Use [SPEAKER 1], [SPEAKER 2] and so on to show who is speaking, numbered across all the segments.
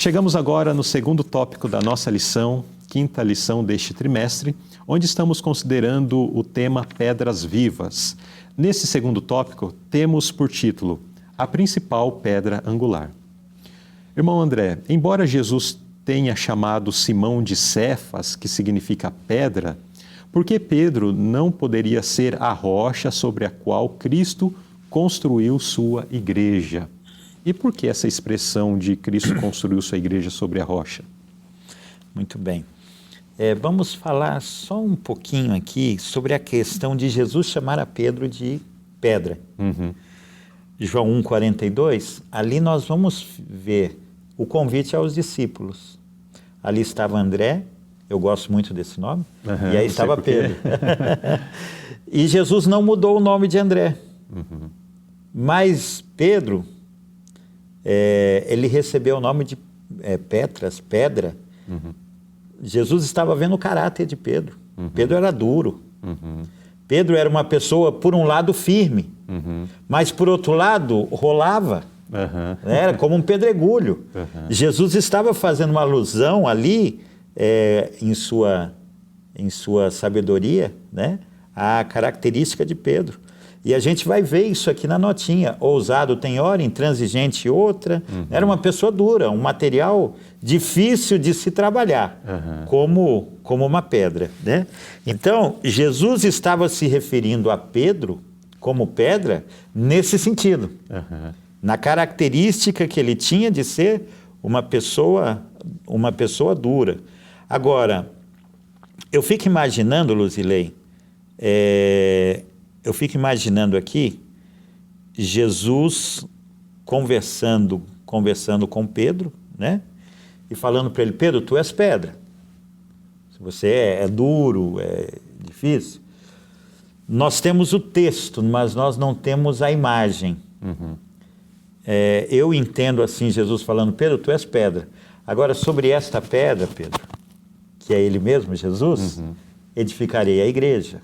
[SPEAKER 1] Chegamos agora no segundo tópico da nossa lição, quinta lição deste trimestre, onde estamos considerando o tema Pedras Vivas. Nesse segundo tópico, temos por título A Principal Pedra Angular. Irmão André, embora Jesus tenha chamado Simão de Cefas, que significa pedra, por que Pedro não poderia ser a rocha sobre a qual Cristo construiu sua igreja? E por que essa expressão de Cristo construiu sua igreja sobre a rocha?
[SPEAKER 2] Muito bem. Vamos falar só um pouquinho aqui sobre a questão de Jesus chamar a Pedro de pedra. João 1,42, ali nós vamos ver o convite aos discípulos. Ali estava André, eu gosto muito desse nome, e aí estava Pedro. E Jesus não mudou o nome de André. Mas Pedro, ele recebeu o nome de Petras, pedra. Jesus estava vendo o caráter de Pedro. Pedro era duro. Pedro era uma pessoa, por um lado, firme, mas por outro lado, rolava. Era como um pedregulho. Jesus estava fazendo uma alusão ali, em sua sabedoria, né, à característica de Pedro. E a gente vai ver isso aqui na notinha. Ousado tem hora, intransigente outra. Era uma pessoa dura, um material difícil de se trabalhar, como uma pedra, né? Então, Jesus estava se referindo a Pedro como pedra nesse sentido. Na característica que ele tinha de ser uma pessoa dura. Agora, eu fico imaginando, Luzilei, eu fico imaginando aqui Jesus conversando com Pedro, né? E falando para ele: Pedro, tu és pedra. Se você é duro, é difícil. Nós temos o texto, mas nós não temos a imagem. Eu entendo assim Jesus falando: Pedro, tu és pedra. Agora, sobre esta pedra, Pedro, que é ele mesmo, Jesus, edificarei a igreja.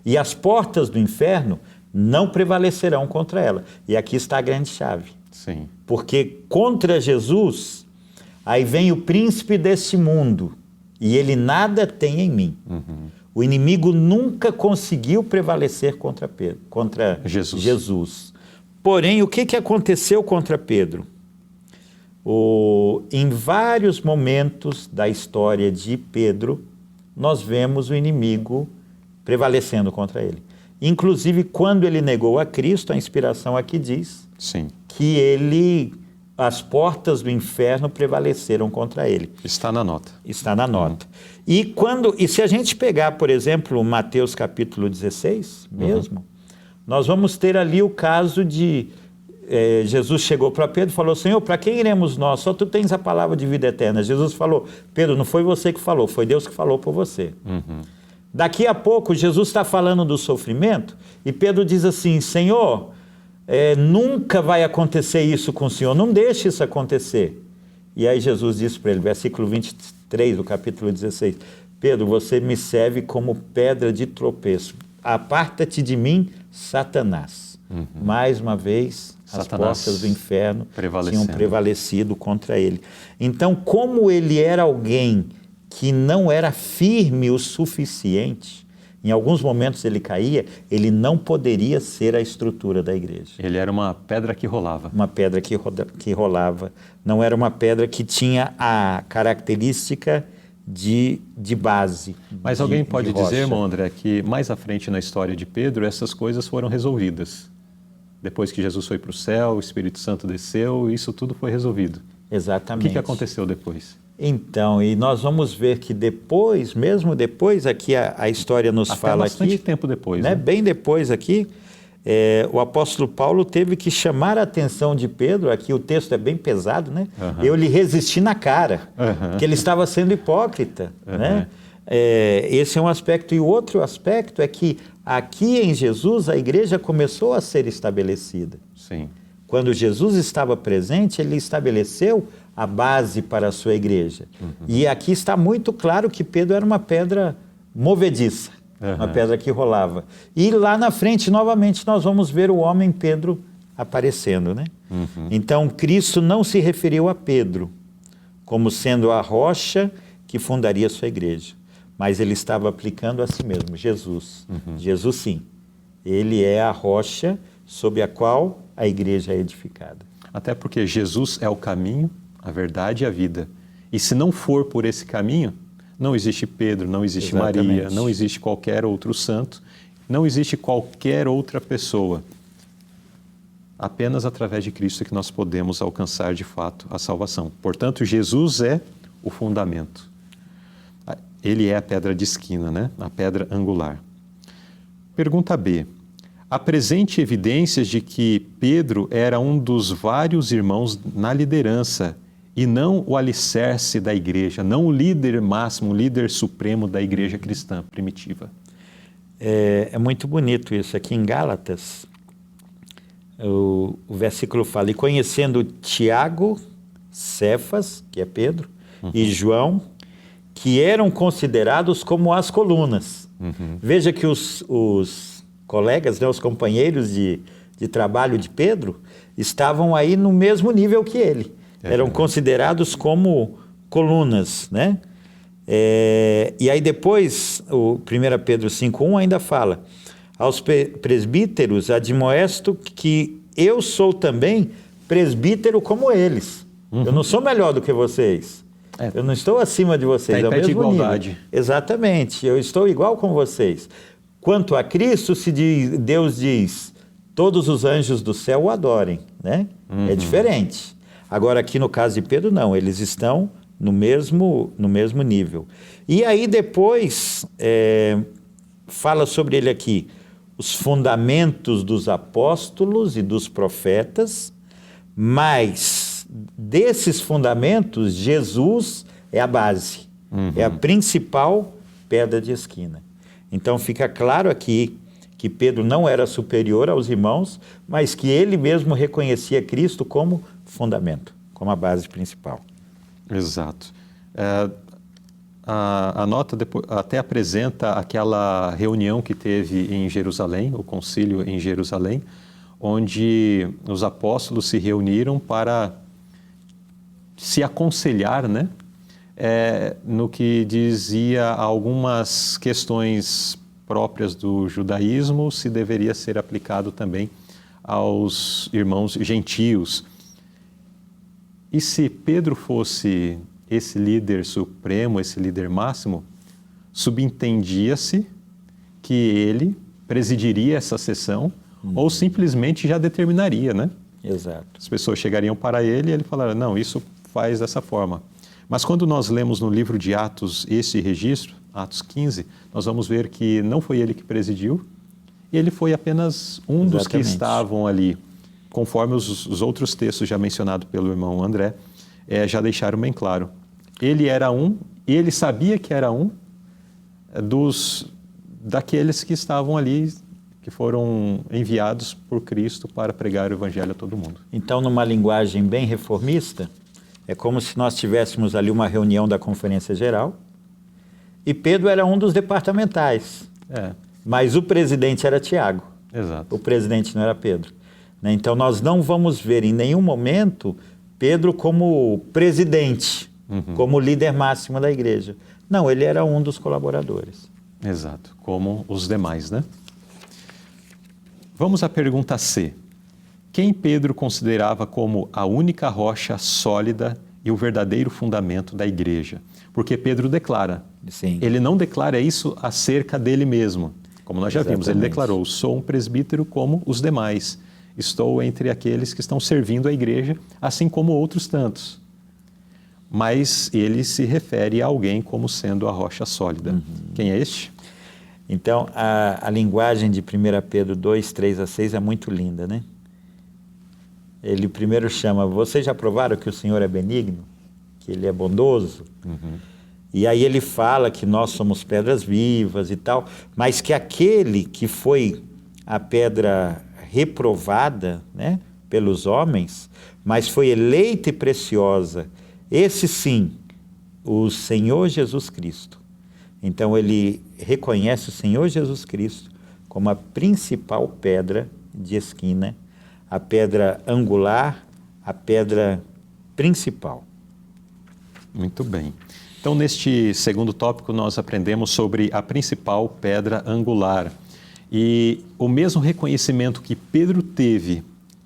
[SPEAKER 2] E as portas do inferno não prevalecerão contra ela. E aqui está a grande chave.
[SPEAKER 1] Sim.
[SPEAKER 2] Porque contra Jesus, aí vem o príncipe deste mundo, e ele nada tem em mim. O inimigo nunca conseguiu prevalecer contra Jesus. Porém, o que aconteceu contra Pedro? Em vários momentos da história de Pedro, nós vemos o inimigo prevalecendo contra ele. Inclusive, quando ele negou a Cristo, a inspiração aqui diz que as portas do inferno prevaleceram contra ele.
[SPEAKER 1] Está na nota.
[SPEAKER 2] Está na nota. E se a gente pegar, por exemplo, Mateus capítulo 16 mesmo, nós vamos ter ali o caso de Jesus chegou para Pedro e falou: Senhor, para quem iremos nós? Só tu tens a palavra de vida eterna. Jesus falou: Pedro, não foi você que falou, foi Deus que falou por você. Daqui a pouco, Jesus está falando do sofrimento e Pedro diz assim: Senhor, nunca vai acontecer isso com o Senhor, não deixe isso acontecer. E aí Jesus disse para ele, versículo 23 do capítulo 16, Pedro, você me serve como pedra de tropeço, aparta-te de mim, Satanás. Mais uma vez,
[SPEAKER 1] Satanás,
[SPEAKER 2] as portas do inferno tinham prevalecido contra ele. Então, como ele era alguém que não era firme o suficiente, em alguns momentos ele caía, ele não poderia ser a estrutura da igreja.
[SPEAKER 1] Ele era uma pedra que rolava.
[SPEAKER 2] Uma pedra que rolava. Não era uma pedra que tinha a característica de base.
[SPEAKER 1] Mas alguém pode dizer, irmão André, que mais à frente na história de Pedro, essas coisas foram resolvidas. Depois que Jesus foi para o céu, o Espírito Santo desceu, isso tudo foi resolvido.
[SPEAKER 2] Exatamente.
[SPEAKER 1] O que aconteceu depois?
[SPEAKER 2] Então, e nós vamos ver que depois, mesmo depois, aqui a história nos fala aqui...
[SPEAKER 1] bastante tempo depois,
[SPEAKER 2] né?
[SPEAKER 1] Né?
[SPEAKER 2] Bem depois aqui, o apóstolo Paulo teve que chamar a atenção de Pedro, aqui o texto é bem pesado, né? Eu lhe resisti na cara, que ele estava sendo hipócrita, né? Esse é um aspecto. E o outro aspecto é que aqui em Jesus a igreja começou a ser estabelecida.
[SPEAKER 1] Sim.
[SPEAKER 2] Quando Jesus estava presente, ele estabeleceu a base para a sua igreja. E aqui está muito claro que Pedro era uma pedra movediça, uma pedra que rolava. E lá na frente, novamente, nós vamos ver o homem Pedro aparecendo, né? Então, Cristo não se referiu a Pedro como sendo a rocha que fundaria a sua igreja. Mas ele estava aplicando a si mesmo, Jesus. Jesus, sim. Ele é a rocha sobre a qual a igreja é edificada.
[SPEAKER 1] Até porque Jesus é o caminho, a verdade e a vida. E se não for por esse caminho, não existe Pedro, não existe Maria, não existe qualquer outro santo, não existe qualquer outra pessoa. Apenas através de Cristo é que nós podemos alcançar de fato a salvação. Portanto, Jesus é o fundamento. Ele é a pedra de esquina, né? A pedra angular. Pergunta B. Apresente evidências de que Pedro era um dos vários irmãos na liderança e não o alicerce da igreja, não o líder máximo, o líder supremo da igreja cristã primitiva.
[SPEAKER 2] É muito bonito isso. Aqui em Gálatas, o versículo fala: e conhecendo Tiago, Cefas, que é Pedro, e João, que eram considerados como as colunas. Veja que os colegas, né, os companheiros de trabalho de Pedro, estavam aí no mesmo nível que ele. Eram considerados como colunas, né? E aí depois, o 1 Pedro 5,1 ainda fala: aos presbíteros admoesto que eu sou também presbítero como eles. Eu não sou melhor do que vocês. Eu não estou acima de vocês.
[SPEAKER 1] Tá em pé de igualdade.
[SPEAKER 2] Nível. Exatamente. Eu estou igual com vocês. Quanto a Cristo, Deus diz: todos os anjos do céu o adorem, né? É diferente. Agora, aqui no caso de Pedro, não. Eles estão no mesmo nível. E aí depois fala sobre ele aqui: os fundamentos dos apóstolos e dos profetas, mas desses fundamentos, Jesus é a base, é a principal pedra de esquina. Então fica claro aqui que Pedro não era superior aos irmãos, mas que ele mesmo reconhecia Cristo como fundamento, como a base principal.
[SPEAKER 1] Exato. A nota até apresenta aquela reunião que teve em Jerusalém, o concílio em Jerusalém, onde os apóstolos se reuniram para se aconselhar, né? No que dizia algumas questões próprias do judaísmo, se deveria ser aplicado também aos irmãos gentios. E se Pedro fosse esse líder supremo, esse líder máximo, subentendia-se que ele presidiria essa sessão ou simplesmente já determinaria, né?
[SPEAKER 2] Exato.
[SPEAKER 1] As pessoas chegariam para ele e ele falaria: não, isso faz dessa forma. Mas quando nós lemos no livro de Atos esse registro, Atos 15, nós vamos ver que não foi ele que presidiu, ele foi apenas um dos que estavam ali, conforme os outros textos já mencionados pelo irmão André, já deixaram bem claro. Ele era um, e ele sabia que era um daqueles que estavam ali, que foram enviados por Cristo para pregar o evangelho a todo mundo.
[SPEAKER 2] Então, numa linguagem bem reformista, é como se nós tivéssemos ali uma reunião da Conferência Geral e Pedro era um dos departamentais, mas o presidente era Tiago.
[SPEAKER 1] Exato.
[SPEAKER 2] O presidente não era Pedro. Então, nós não vamos ver em nenhum momento Pedro como presidente, como líder máximo da igreja. Não, ele era um dos colaboradores.
[SPEAKER 1] Exato, como os demais, né? Vamos à pergunta C. Quem Pedro considerava como a única rocha sólida e o verdadeiro fundamento da igreja? Porque Pedro declara.
[SPEAKER 2] Sim.
[SPEAKER 1] Ele não declara isso acerca dele mesmo. Como nós já vimos, ele declarou: sou um presbítero como os demais. Estou entre aqueles que estão servindo a igreja, assim como outros tantos. Mas ele se refere a alguém como sendo a rocha sólida. Quem é este?
[SPEAKER 2] Então, a linguagem de 1 Pedro 2, 3 a 6 é muito linda, né? Ele primeiro chama: vocês já provaram que o Senhor é benigno? Que Ele é bondoso? E aí ele fala que nós somos pedras vivas e tal, mas que aquele que foi a pedra reprovada, né, pelos homens, mas foi eleita e preciosa, esse sim, o Senhor Jesus Cristo. Então ele reconhece o Senhor Jesus Cristo como a principal pedra de esquina, a pedra angular, a pedra principal.
[SPEAKER 1] Muito bem. Então, neste segundo tópico, nós aprendemos sobre a principal pedra angular. E o mesmo reconhecimento que Pedro teve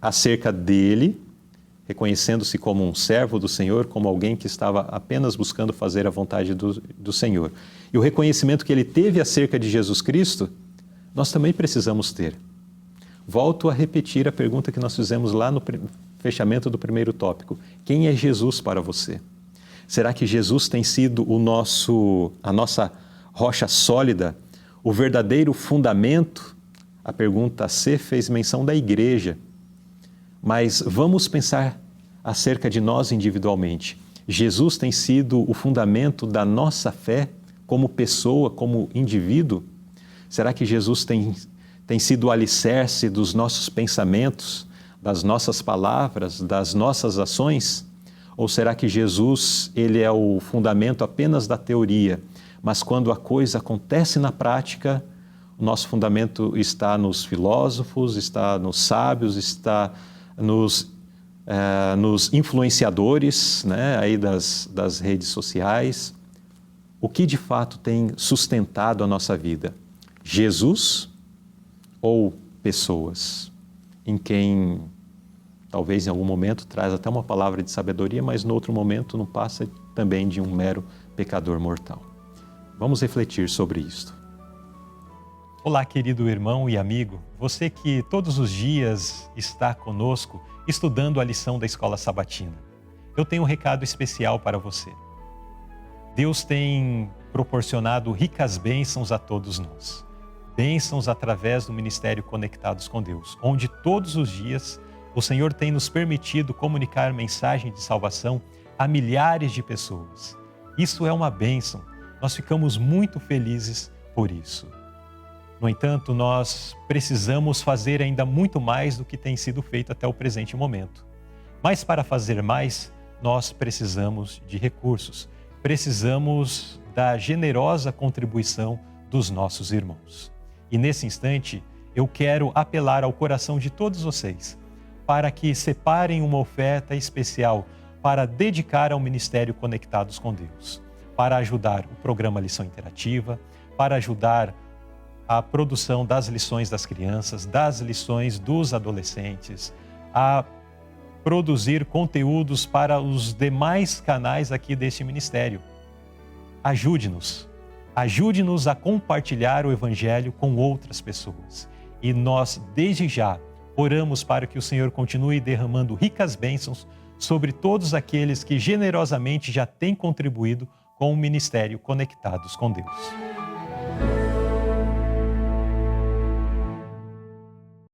[SPEAKER 1] acerca dele, reconhecendo-se como um servo do Senhor, como alguém que estava apenas buscando fazer a vontade do Senhor. E o reconhecimento que ele teve acerca de Jesus Cristo, nós também precisamos ter. Volto a repetir a pergunta que nós fizemos lá no fechamento do primeiro tópico. Quem é Jesus para você? Será que Jesus tem sido a nossa rocha sólida, o verdadeiro fundamento? A pergunta C fez menção da igreja. Mas vamos pensar acerca de nós individualmente. Jesus tem sido o fundamento da nossa fé como pessoa, como indivíduo? Será que Jesus tem sido o alicerce dos nossos pensamentos, das nossas palavras, das nossas ações? Ou será que Jesus, ele é o fundamento apenas da teoria, mas quando a coisa acontece na prática, o nosso fundamento está nos filósofos, está nos sábios, está nos influenciadores, né, aí das redes sociais? O que de fato tem sustentado a nossa vida? Jesus ou pessoas em quem talvez em algum momento traz até uma palavra de sabedoria, mas no outro momento não passa também de um mero pecador mortal? Vamos refletir sobre isto.
[SPEAKER 3] Olá, querido irmão e amigo, você que todos os dias está conosco estudando a lição da Escola Sabatina. Eu tenho um recado especial para você. Deus tem proporcionado ricas bênçãos a todos nós. Bênçãos através do Ministério Conectados com Deus, onde todos os dias o Senhor tem nos permitido comunicar mensagem de salvação a milhares de pessoas. Isso é uma bênção. Nós ficamos muito felizes por isso. No entanto, nós precisamos fazer ainda muito mais do que tem sido feito até o presente momento. Mas para fazer mais, nós precisamos de recursos. Precisamos da generosa contribuição dos nossos irmãos. E nesse instante, eu quero apelar ao coração de todos vocês para que separem uma oferta especial para dedicar ao Ministério Conectados com Deus, para ajudar o programa Lição Interativa, para ajudar a produção das lições das crianças, das lições dos adolescentes, a produzir conteúdos para os demais canais aqui deste ministério. Ajude-nos a compartilhar o Evangelho com outras pessoas. E nós, desde já, oramos para que o Senhor continue derramando ricas bênçãos sobre todos aqueles que generosamente já têm contribuído com o ministério Conectados com Deus.